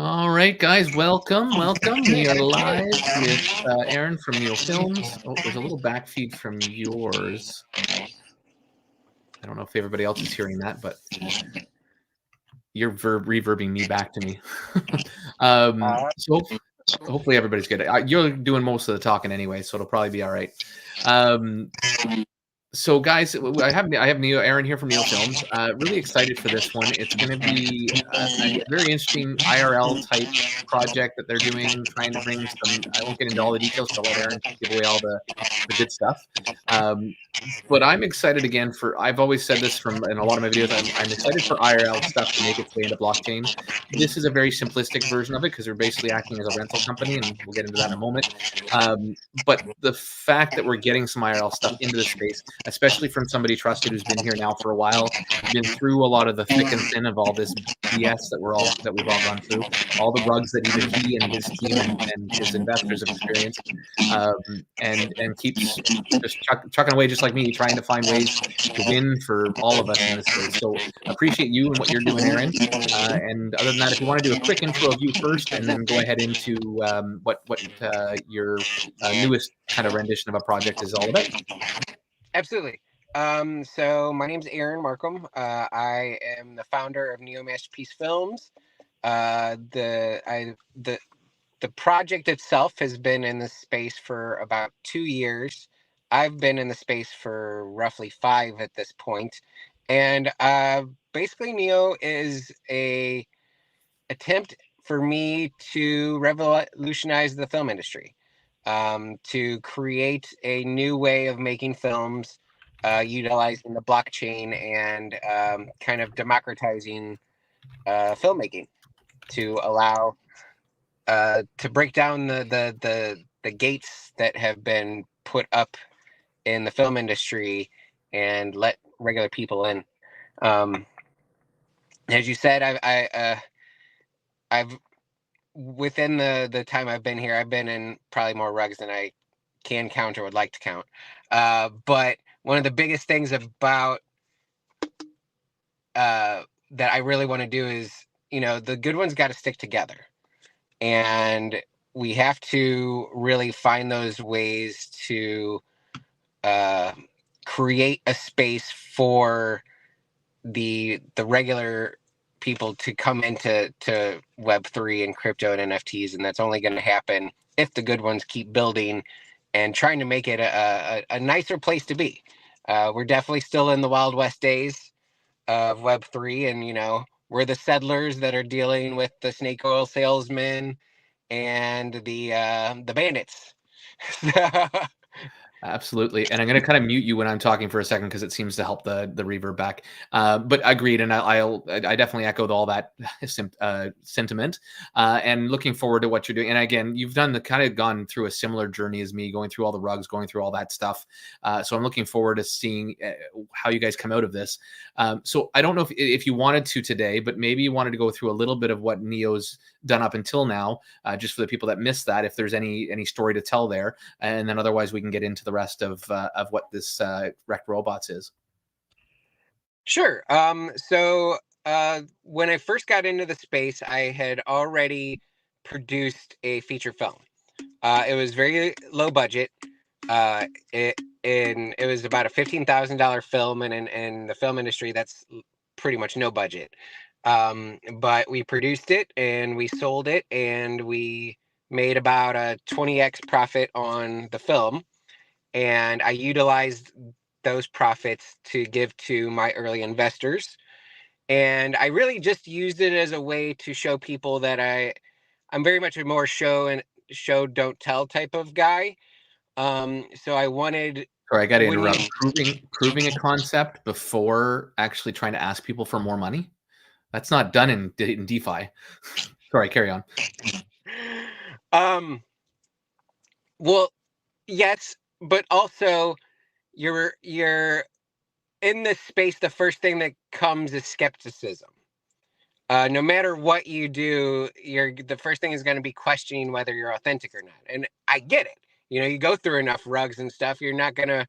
All right, guys, welcome. We are live with Aaron from Neo Films. Oh, there's a little back feed from yours. I don't know if everybody else is hearing that, but you're reverbing me back to me. So hopefully everybody's good. You're doing most of the talking anyway, so it'll probably be all right. So, guys, I have Aaron here from Neo Films. Really excited for this one. It's going to be a very interesting IRL type project that they're doing, trying to bring some. I won't get into all the details, but I'll let Aaron give away all the good stuff. But I'm excited again for. I've always said this in a lot of my videos. I'm excited for IRL stuff to make its way into blockchain. This is a very simplistic version of it because we're basically acting as a rental company, and we'll get into that in a moment. But the fact that we're getting some IRL stuff into the space, especially from somebody trusted who's been here now for a while, been through a lot of the thick and thin of all this BS that we've all gone through, all the rugs that even he and his team and his investors have experienced, and keeps just chucking away just like me, trying to find ways to win for all of us in this space. So appreciate you and what you're doing, Aaron. And other than that, if you want to do a quick intro of you first, and then go ahead into what your newest kind of rendition of a project is all about. Absolutely. So my name's Aaron Markham. I am the founder of Neo Masterpiece Films. The project itself has been in this space for about 2 years. I've been in the space for roughly 5 at this point. And basically Neo is a attempt for me to revolutionize the film industry, to create a new way of making films, utilizing the blockchain and kind of democratizing filmmaking to allow to break down the gates that have been put up in the film industry and let regular people in. As you said, I've within the time I've been here, I've been in probably more rugs than I can count or would like to count. But one of the biggest things about that I really want to do is, the good ones got to stick together. And we have to really find those ways to create a space for the regular people to come into Web3 and crypto and NFTs, and that's only going to happen if the good ones keep building and trying to make it a nicer place to be. We're definitely still in the Wild West days of Web3, and we're the settlers that are dealing with the snake oil salesmen and the bandits. Absolutely. And I'm going to kind of mute you when I'm talking for a second because it seems to help the reverb back. But agreed. And I definitely echoed all that sentiment and looking forward to what you're doing. And again, you've gone through a similar journey as me, going through all the rugs, going through all that stuff. So I'm looking forward to seeing how you guys come out of this. So I don't know if you wanted to today, but maybe you wanted to go through a little bit of what Neo's done up until now, just for the people that missed that, if there's any story to tell there. And then otherwise we can get into the rest of what this Wrecked Robots is. Sure. So when I first got into the space, I had already produced a feature film. It was very low budget. It was about a $15,000 film, and in the film industry, that's pretty much no budget. But we produced it and we sold it, and we made about a 20x profit on the film. And I utilized those profits to give to my early investors. And I really just used it as a way to show people that I'm very much a more show don't tell type of guy. So I wanted. Sorry, I got to interrupt. Proving a concept before actually trying to ask people for more money. That's not done in DeFi. Sorry, carry on. Well, yes, but also you're in this space. The first thing that comes is skepticism. No matter what you do, the first thing is going to be questioning whether you're authentic or not. And I get it. You go through enough rugs and stuff, you're not gonna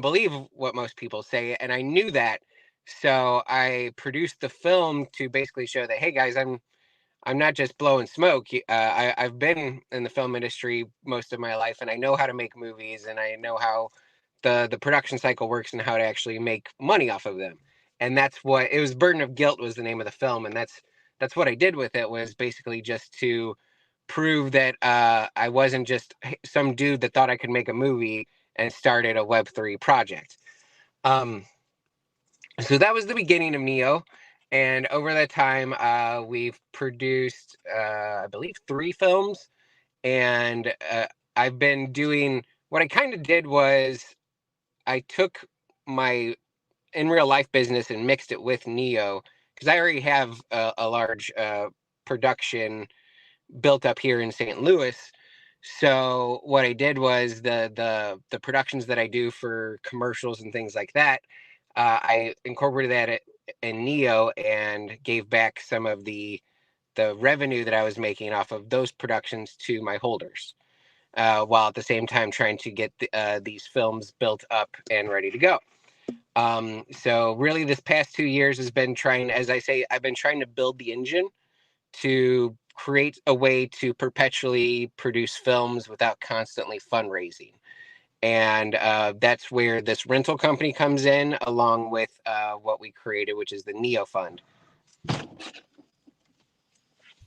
believe what most people say. And I knew that. So I produced the film to basically show that, hey guys, I'm not just blowing smoke. I've been in the film industry most of my life, and I know how to make movies, and I know how the production cycle works and how to actually make money off of them. And that's what it was. Burden of Guilt was the name of the film, and that's what I did with it, was basically just to prove that I wasn't just some dude that thought I could make a movie and started a Web3 project. Um, so that was the beginning of Neo. And over that time, we've produced, I believe, 3 films. And I've been doing what I kind of did was I took my in real life business and mixed it with Neo, because I already have a large production built up here in St. Louis. So what I did was the productions that I do for commercials and things like that, I incorporated that in Neo and gave back some of the revenue that I was making off of those productions to my holders, while at the same time trying to get these films built up and ready to go. So really, this past 2 years has been trying, as I say, I've been trying to build the engine to create a way to perpetually produce films without constantly fundraising. And that's where this rental company comes in, along with what we created, which is the Neo Fund.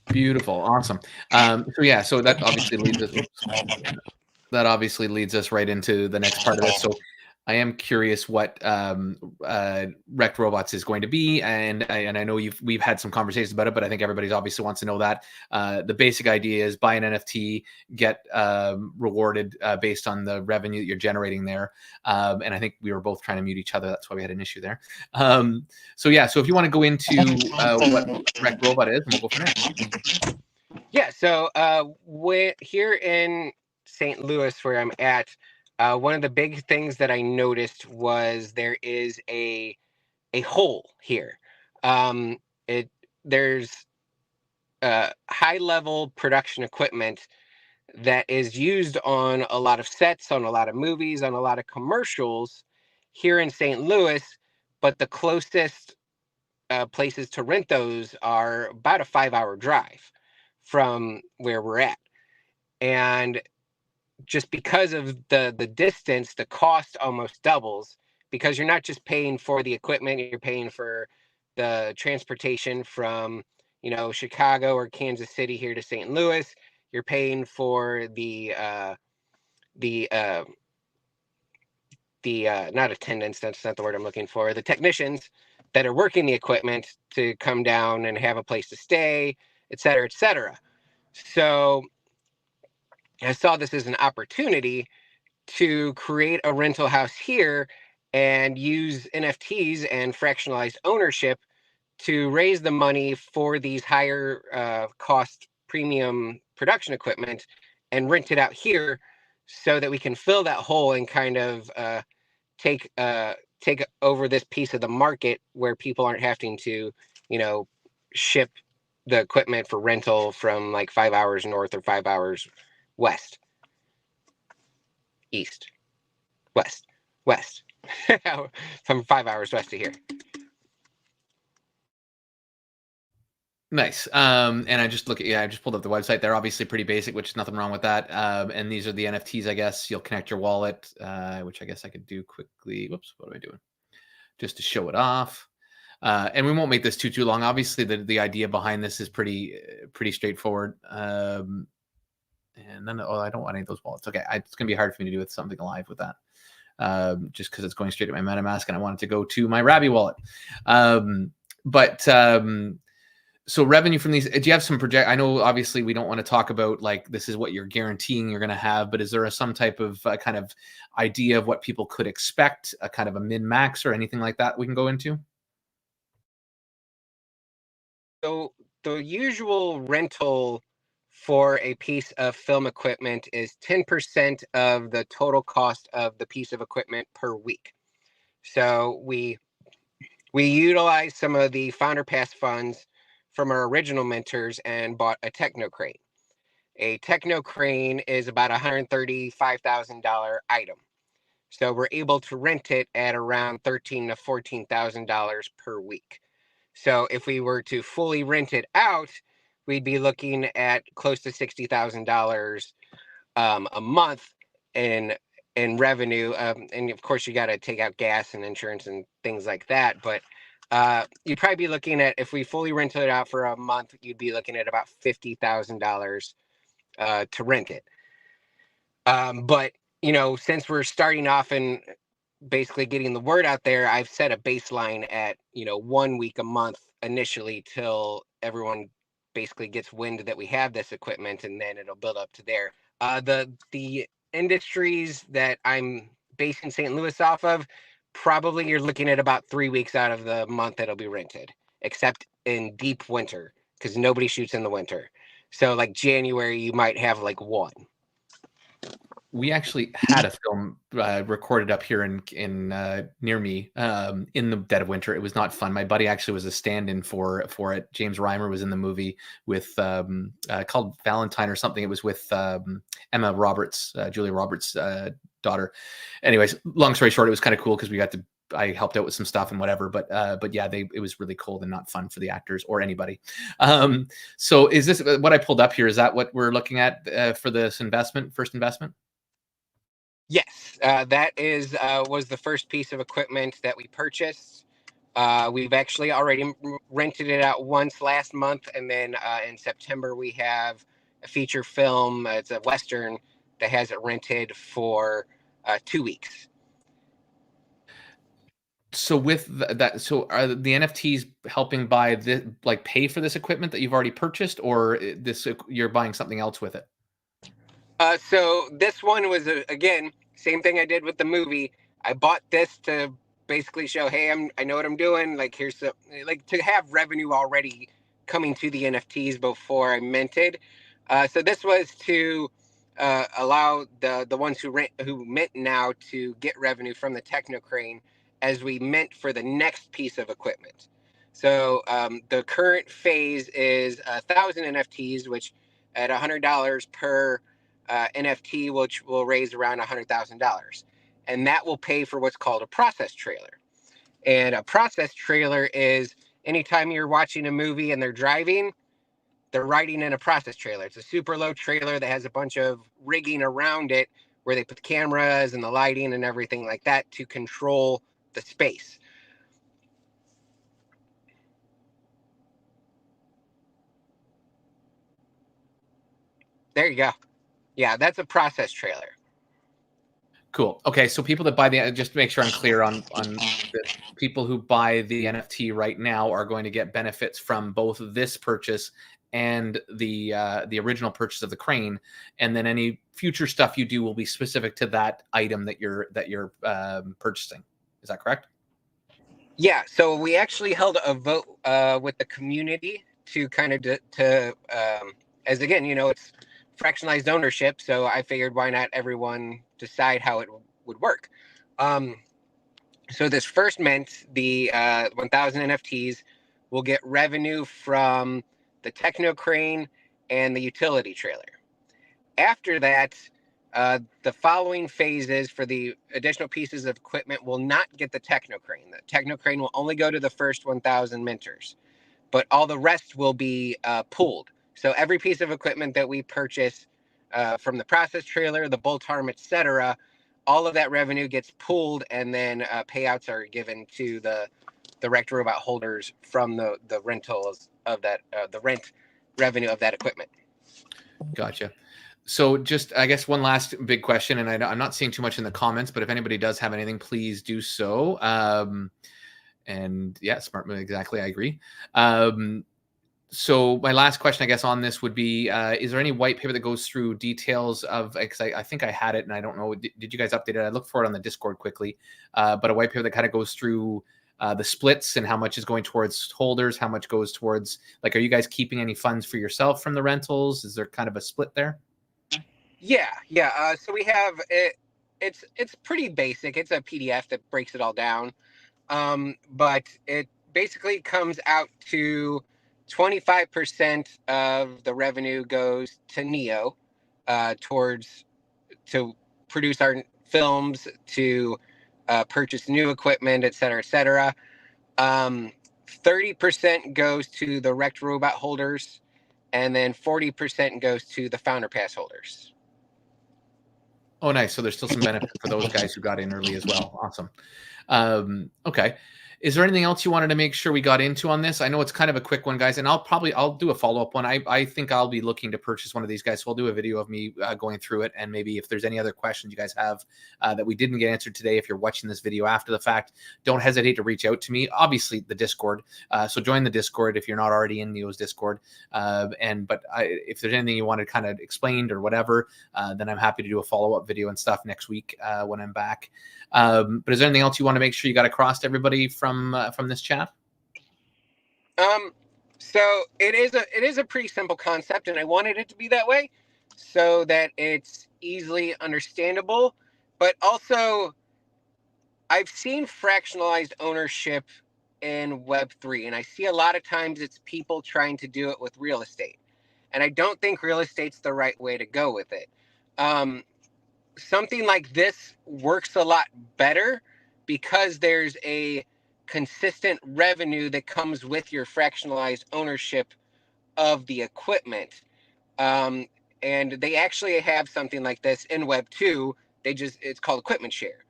Beautiful, awesome. So yeah, so that obviously leads us. Oops, that obviously leads us right into the next part of this. So I am curious what Wrecked Robots is going to be, and I know we've had some conversations about it, but I think everybody's obviously wants to know that. The basic idea is buy an NFT, get rewarded based on the revenue that you're generating there. And I think we were both trying to mute each other. That's why we had an issue there. So yeah, so if you want to go into what Wrecked Robot is, and we'll go from there. Yeah, so here in St. Louis, where I'm at, one of the big things that I noticed was there is a hole here. Um, it there's high level production equipment that is used on a lot of sets, on a lot of movies, on a lot of commercials here in St. Louis, but the closest places to rent those are about a 5-hour drive from where we're at. And just because of the distance, the cost almost doubles, because you're not just paying for the equipment, you're paying for the transportation from, Chicago or Kansas City here to St. Louis. You're paying for the not attendants, that's not the word I'm looking for, the technicians that are working the equipment to come down and have a place to stay, et cetera, et cetera. So I saw this as an opportunity to create a rental house here and use NFTs and fractionalized ownership to raise the money for these higher cost premium production equipment and rent it out here, so that we can fill that hole and kind of take over this piece of the market where people aren't having to, ship the equipment for rental from like 5 hours north or 5 hours west, east, west, from 5 hours west of here. Nice. And I just I just pulled up the website. They're obviously pretty basic, which is nothing wrong with that. And these are the NFTs, I guess. You'll connect your wallet, which I guess I could do quickly. Whoops, what am I doing? Just to show it off. And we won't make this too long. Obviously, the idea behind this is pretty straightforward. And then, I don't want any of those wallets. Okay, it's gonna be hard for me to do with something live with that. Just because it's going straight to my MetaMask, and I want it to go to my Rabby wallet. So revenue from these, do you have some project? I know obviously we don't want to talk about like this is what you're guaranteeing you're going to have, but is there some type of kind of idea of what people could expect, a kind of a min max or anything like that we can go into? So the usual rental for a piece of film equipment is 10% of the total cost of the piece of equipment per week. So we utilized some of the Founder Pass funds from our original mentors and bought a techno crane. A techno crane is about $135,000 item. So we're able to rent it at around $13,000 to $14,000 per week. So if we were to fully rent it out, we'd be looking at close to $60,000 a month in revenue. And of course, you got to take out gas and insurance and things like that. But you'd probably be looking at, if we fully rented it out for a month, you'd be looking at about $50,000 to rent it. But since we're starting off and basically getting the word out there, I've set a baseline at 1 week a month initially till everyone basically gets wind that we have this equipment, and then it'll build up to there. The industries that I'm basing St. Louis off of, probably you're looking at about 3 weeks out of the month that'll be rented, except in deep winter because nobody shoots in the winter. So like January, you might have like one. We actually had a film recorded up here in near me in the dead of winter. It was not fun. My buddy actually was a stand-in for it. James Reimer was in the movie with called Valentine or something. It was with Emma Roberts, Julia Roberts' daughter. Anyways, long story short, it was kind of cool because I helped out with some stuff and whatever, but yeah, it was really cold and not fun for the actors or anybody. So is this what I pulled up here? Is that what we're looking at for this first investment? Yes, that was the first piece of equipment that we purchased. We've actually already rented it out once last month, and then in September we have a feature film. It's a Western that has it rented for 2 weeks. So with that, so are the NFTs helping buy this, like pay for this equipment that you've already purchased, or you're buying something else with it? So this one was again same thing I did with the movie. I bought this to basically show, hey, I know what I'm doing. Like here's to have revenue already coming to the NFTs before I minted. So this was to allow the ones who mint now to get revenue from the Techno Crane as we mint for the next piece of equipment. So the current phase is 1,000 NFTs, which at $100 per NFT, which will raise around $100,000. And that will pay for what's called a process trailer. And a process trailer is anytime you're watching a movie and they're driving, they're riding in a process trailer. It's a super low trailer that has a bunch of rigging around it where they put the cameras and the lighting and everything like that to control the space. There you go. Yeah, that's a process trailer. Cool. Okay, so people that buy just to make sure I'm clear on this, people who buy the NFT right now are going to get benefits from both this purchase and the original purchase of the crane, and then any future stuff you do will be specific to that item that you're purchasing. Is that correct? Yeah. So we actually held a vote with the community to kind of as again, it's fractionalized ownership. So I figured why not everyone decide how it would work. So this first mint, the 1,000 NFTs, will get revenue from the Techno Crane and the utility trailer. After that, the following phases for the additional pieces of equipment will not get the Techno Crane. The Techno Crane will only go to the first 1,000 minters, but all the rest will be pooled. So every piece of equipment that we purchase from the process trailer, the bolt arm, etc., all of that revenue gets pooled, and then payouts are given to the wrecked robot holders from the rentals of that, the rent revenue of that equipment. Gotcha. So just, I guess, one last big question, and I'm not seeing too much in the comments, but if anybody does have anything, please do so. And yeah, smart move. Exactly. I agree. So my last question, I guess, on this would be, is there any white paper that goes through details of, because I think I had it and I don't know, did you guys update it? I looked for it on the Discord quickly, but a white paper that kind of goes through the splits and how much is going towards holders, how much goes towards, like, are you guys keeping any funds for yourself from the rentals? Is there kind of a split there? Yeah. So we have it. It's pretty basic. It's a PDF that breaks it all down. But it basically comes out to 25% of the revenue goes to Neo, towards to produce our films, to purchase new equipment, et cetera, et cetera. 30% goes to the wrecked robot holders, and then 40% goes to the founder pass holders. Oh, nice. So there's still some benefit for those guys who got in early as well. Awesome. Okay. Is there anything else you wanted to make sure we got into on this? I know it's kind of a quick one, guys, and I'll do a follow-up one. I think I'll be looking to purchase one of these guys. So I'll do a video of me going through it, and maybe if there's any other questions you guys have that we didn't get answered today, if you're watching this video after the fact, don't hesitate to reach out to me. Obviously, the Discord. So join the Discord if you're not already in Neo's Discord. If there's anything you wanted kind of explained or whatever, then I'm happy to do a follow-up video and stuff next week when I'm back. But is there anything else you want to make sure you got across to everybody from this chat? So it is a pretty simple concept, and I wanted it to be that way so that it's easily understandable. But also, I've seen fractionalized ownership in Web3, and I see a lot of times it's people trying to do it with real estate, and I don't think real estate's the right way to go with it. Something like this works a lot better because there's a consistent revenue that comes with your fractionalized ownership of the equipment. And they actually have something like this in Web 2. It's called equipment share,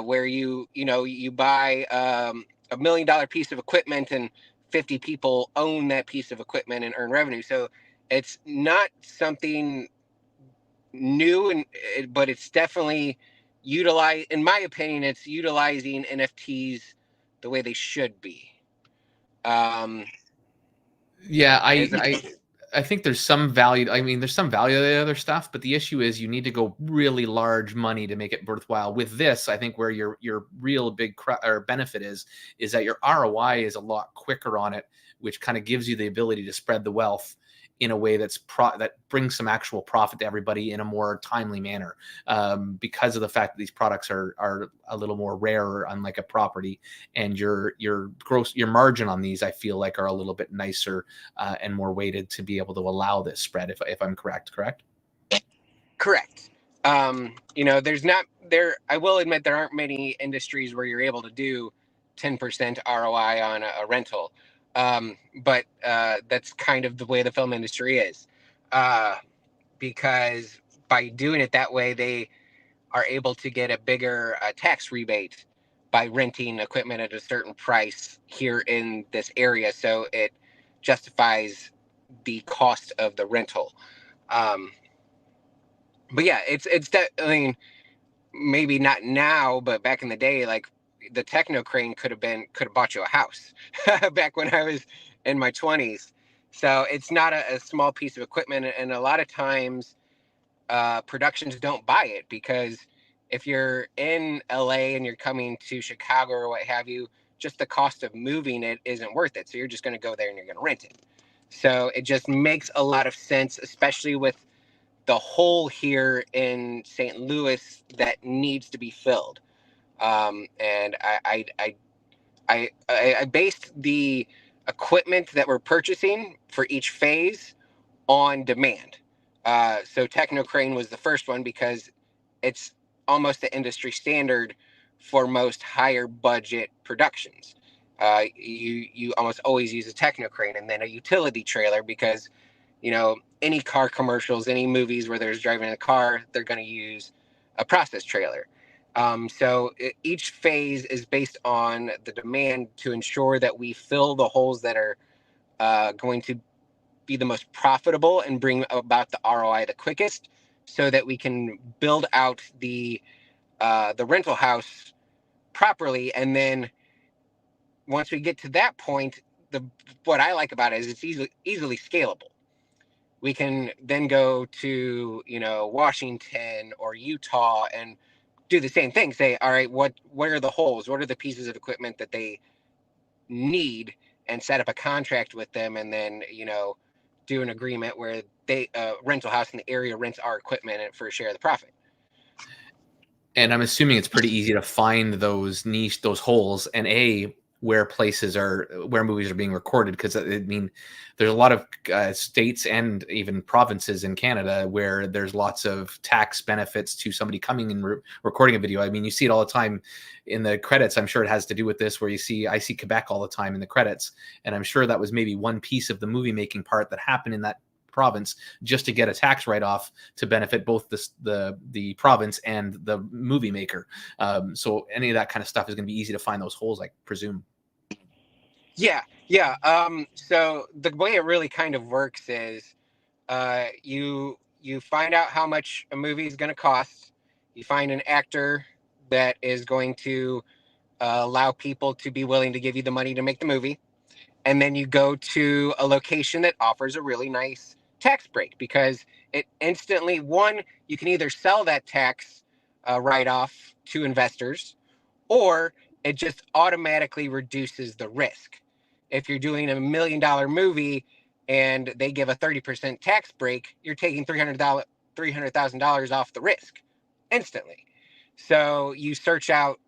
where you buy $1 million piece of equipment and 50 people own that piece of equipment and earn revenue. So it's not something new, but it's definitely in my opinion, it's utilizing NFTs the way they should be. Yeah, I think there's some value. I mean, there's some value to the other stuff, but the issue is you need to go really large money to make it worthwhile. With this, I think where your real big benefit is that your ROI is a lot quicker on it, which kind of gives you the ability to spread the wealth in a way that brings some actual profit to everybody in a more timely manner, because of the fact that these products are a little more rare, unlike a property, and your margin on these, I feel like, are a little bit nicer and more weighted to be able to allow this spread. If I'm correct. Correct. I will admit there aren't many industries where you're able to do 10% ROI on a rental. But that's kind of the way the film industry is, because by doing it that way, they are able to get a bigger tax rebate by renting equipment at a certain price here in this area. So it justifies the cost of the rental. But yeah, I mean, maybe not now, but back in the day, like the techno crane could have bought you a house back when I was in my 20s. So it's not a small piece of equipment, and a lot of times productions don't buy it because if you're in LA and you're coming to Chicago or what have you, just the cost of moving it isn't worth it. So you're just going to go there and you're going to rent it. So it just makes a lot of sense, especially with the hole here in St. Louis that needs to be filled. And I based the equipment that we're purchasing for each phase on demand. So Techno Crane was the first one because it's almost the industry standard for most higher budget productions. You almost always use a Techno Crane and then a utility trailer because, any car commercials, any movies where there's driving a car, they're going to use a process trailer. So each phase is based on the demand to ensure that we fill the holes that are going to be the most profitable and bring about the ROI the quickest, so that we can build out the rental house properly. And then once we get to that point, what I like about it is it's easily scalable. We can then go to Washington or Utah and do the same thing. Say, all right, what are the holes? What are the pieces of equipment that they need, and set up a contract with them, and then do an agreement where they rental house in the area rents our equipment and for a share of the profit. And I'm assuming it's pretty easy to find those holes, and where movies are being recorded, because I mean, there's a lot of states and even provinces in Canada where there's lots of tax benefits to somebody coming and recording a video. I mean, you see it all the time in the credits. I'm sure it has to do with this, where I see Quebec all the time in the credits, and I'm sure that was maybe one piece of the movie making part that happened in that province just to get a tax write-off to benefit both the province and the movie maker. So any of that kind of stuff is going to be easy to find those holes, I presume. Yeah. So the way it really kind of works is you find out how much a movie is going to cost. You find an actor that is going to allow people to be willing to give you the money to make the movie. And then you go to a location that offers a really nice tax break, because it instantly, one, you can either sell that tax write-off to investors, or it just automatically reduces the risk. If you're doing $1 million movie and they give a 30% tax break, you're taking $300,000 off the risk instantly. So you search out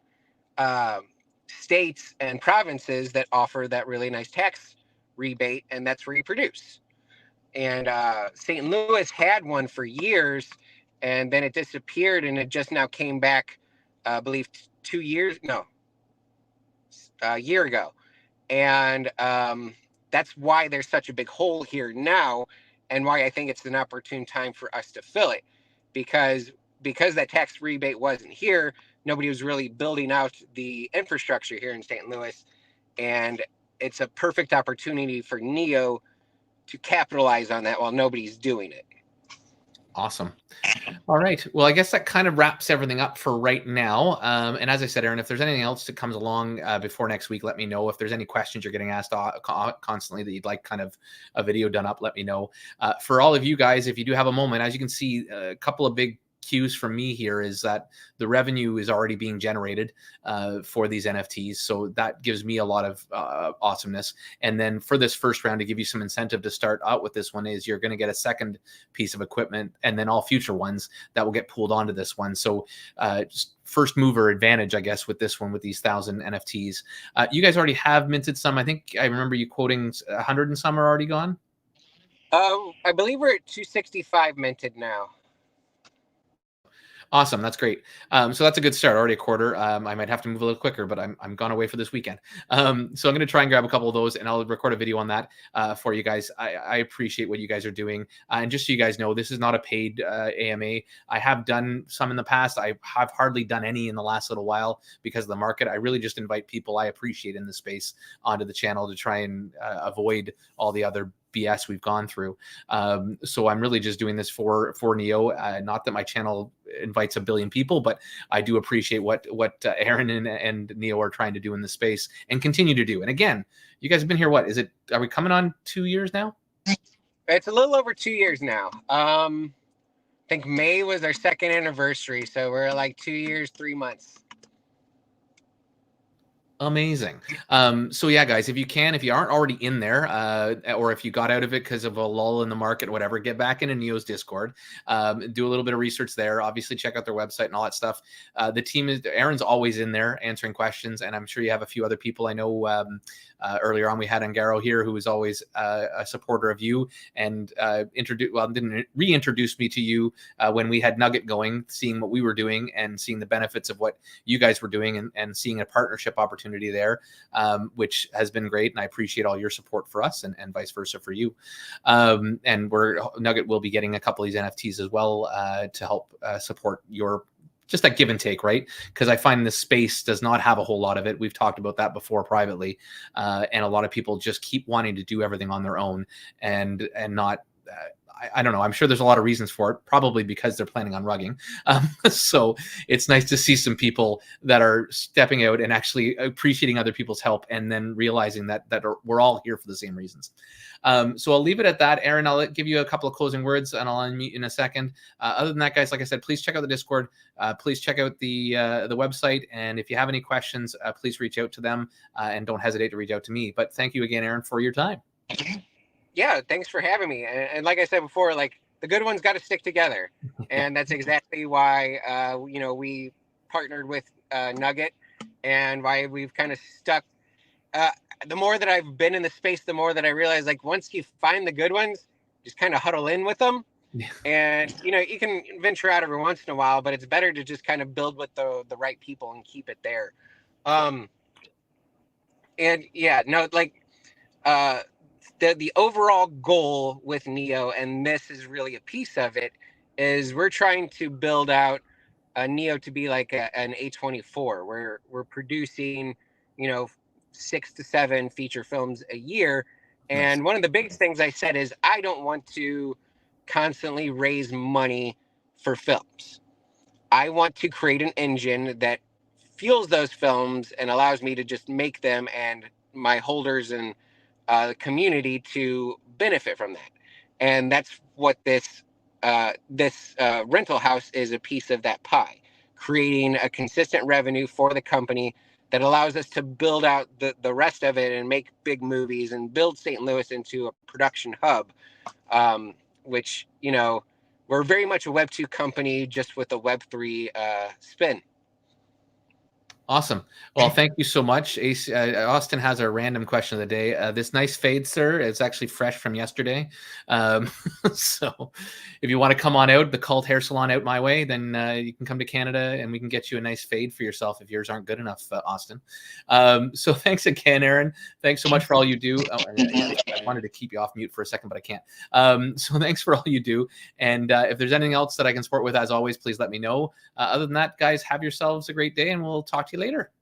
states and provinces that offer that really nice tax rebate, and that's where you produce. And St. Louis had one for years, and then it disappeared, and it just now came back, I believe, 2 years, no, a year ago. And that's why there's such a big hole here now, and why I think it's an opportune time for us to fill it, because that tax rebate wasn't here, nobody was really building out the infrastructure here in St. Louis, and it's a perfect opportunity for Neo to capitalize on that while nobody's doing it. Awesome. All right. Well, I guess that kind of wraps everything up for right now. And as I said, Aaron, if there's anything else that comes along before next week, let me know. If there's any questions you're getting asked constantly that you'd like kind of a video done up, let me know. For all of you guys, if you do have a moment, as you can see, a couple of big cues from me here is that the revenue is already being generated for these NFTs. So that gives me a lot of awesomeness. And then for this first round, to give you some incentive to start out with this one, is you're going to get a second piece of equipment, and then all future ones that will get pulled onto this one. So just first mover advantage, I guess, with this one, with these 1,000 NFTs. You guys already have minted some. I think I remember you quoting 100 and some are already gone. I believe we're at 265 minted now. Awesome. That's great. So that's a good start. Already a quarter. I might have to move a little quicker, but I'm gone away for this weekend. So I'm going to try and grab a couple of those, and I'll record a video on that for you guys. I appreciate what you guys are doing. And just so you guys know, this is not a paid AMA. I have done some in the past. I have hardly done any in the last little while because of the market. I really just invite people I appreciate in the space onto the channel to try and avoid all the other BS we've gone through. So I'm really just doing this for Neo. Not that my channel invites a billion people, but I do appreciate what Aaron and Neo are trying to do in the space and continue to do. And again, you guys have been here. What is it? Are we coming on 2 years now? It's a little over 2 years now. I think May was our second anniversary, so we're like 2 years, 3 months. Amazing. So yeah, guys, if you aren't already in there, or if you got out of it because of a lull in the market, whatever, get back into Neo's Discord, do a little bit of research there. Obviously, check out their website and all that stuff. The team Aaron's always in there answering questions, and I'm sure you have a few other people. I know earlier on we had Angaro here, who was always a supporter of you and didn't reintroduce me to you when we had Nugget going, seeing what we were doing and seeing the benefits of what you guys were doing, and seeing a partnership opportunity there, which has been great. And I appreciate all your support for us, and vice versa for you. And Nugget will be getting a couple of these NFTs as well to help support your just that give and take, right? Because I find this space does not have a whole lot of it. We've talked about that before privately, and a lot of people just keep wanting to do everything on their own and not. I don't know. I'm sure there's a lot of reasons for it, probably because they're planning on rugging. So it's nice to see some people that are stepping out and actually appreciating other people's help, and then realizing that we're all here for the same reasons. So I'll leave it at that. Aaron, I'll give you a couple of closing words, and I'll unmute in a second. Other than that, guys, like I said, please check out the Discord. Please check out the website. And if you have any questions, please reach out to them, and don't hesitate to reach out to me. But thank you again, Aaron, for your time. Yeah, thanks for having me. And like I said before, like, the good ones got to stick together, and that's exactly why we partnered with Nugget, and why we've kind of stuck. The more that I've been in the space, the more that I realize, like, once you find the good ones, just kind of huddle in with them. Yeah. And you can venture out every once in a while, but it's better to just kind of build with the right people and keep it there. And yeah, no, like the overall goal with Neo, and this is really a piece of it, is we're trying to build out Neo to be like an A24, where we're producing, 6 to 7 feature films a year. And Nice. one of the biggest things I said is I don't want to constantly raise money for films. I want to create an engine that fuels those films and allows me to just make them, and my holders and the community to benefit from that. And that's what this rental house is, a piece of that pie, creating a consistent revenue for the company that allows us to build out the rest of it and make big movies and build St. Louis into a production hub, which, we're very much a Web 2 company, just with a Web 3 spin. Awesome. Well, thank you so much. Ace, Austin has our random question of the day. This nice fade, sir, is actually fresh from yesterday. So if you want to come on out, the Cult Hair Salon out my way, then you can come to Canada and we can get you a nice fade for yourself if yours aren't good enough, Austin. So thanks again, Aaron. Thanks so much for all you do. Oh, I wanted to keep you off mute for a second, but I can't. So thanks for all you do. And if there's anything else that I can support with, as always, please let me know. Other than that, guys, have yourselves a great day, and we'll talk to you later.